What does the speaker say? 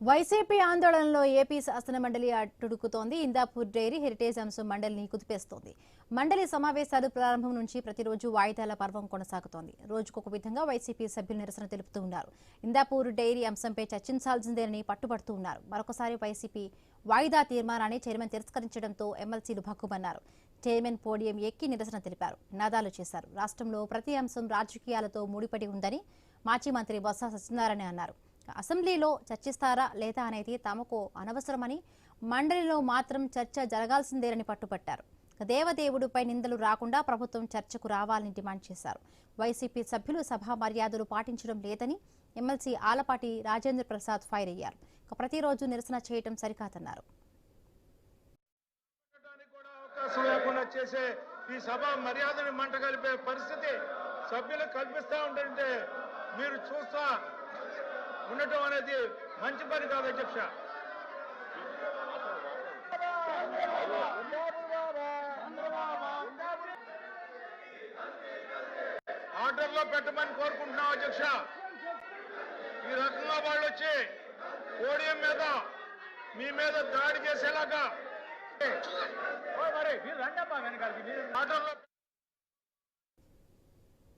YCP ఆందోళనలో AP శాసన మండలి అట్టుడుకుతోంది. ఇందాపూర్ డైరీ హెరిటేజ్ అంశం మండలిని కుదిపేస్తోంది. మండలి సమావేశాలు ప్రారంభం నుంచి ప్రతిరోజు వాయిదాల పర్వం కొనసాగుతోంది. రోజుకొక విధంగా వైసీపీ సభ్యులు నిరసన తెలుపుతూ ఉన్నారు. ఇందాపూర్ డైరీ అంశంపై చర్చించాల్సిందేనని పట్టుబడుతూ ఉన్నారు. మరొకసారి వైసీపీ వాయిదా తీర్మానాన్ని చైర్మన్ తిరస్కరించడంతో ఎమ్మెల్సీలు భగ్గుమన్నారు. చైర్మన్ పోడియం ఎక్కి నిరసన తెలిపారు, నినాదాలు చేశారు. రాష్ట్రంలో ప్రతి అంశం రాజకీయాలతో ముడిపడి ఉందని మాజీ మంత్రి బొత్స సత్యనారాయణ అన్నారు. అసెంబ్లీలో చర్చిస్తారా లేదా అనేది తమకు అనవసరమని, మండలిలో మాత్రం చర్చ జరగాల్సిందేనని పట్టుబట్టారు. దేవదేవుడిపై నిందలు రాకుండా ప్రభుత్వం చర్చకు రావాలని డిమాండ్ చేశారు. వైసీపీ సభ్యులు సభా మర్యాదలు పాటించడం లేదని ఎమ్మెల్సీ ఆలపాటి రాజేంద్ర ప్రసాద్ ఫైర్ అయ్యారు. ప్రతిరోజు నిరసన చేయడం సరికాదన్నారు. ఈ సభ మర్యాదని మంట కలిపే పరిస్థితి సభ్యులకు కల్పిస్తా ఉంటే మీరు చూస్తా ఉండటం అనేది మంచి పని కాదు అధ్యక్ష. ఆర్డర్లో పెట్టమని కోరుకుంటున్నాం అధ్యక్ష. ఈ రకంగా వాళ్ళు వచ్చి పోడియం మీద మీ మీద దాడి చేసేలాగా ఆర్డర్లో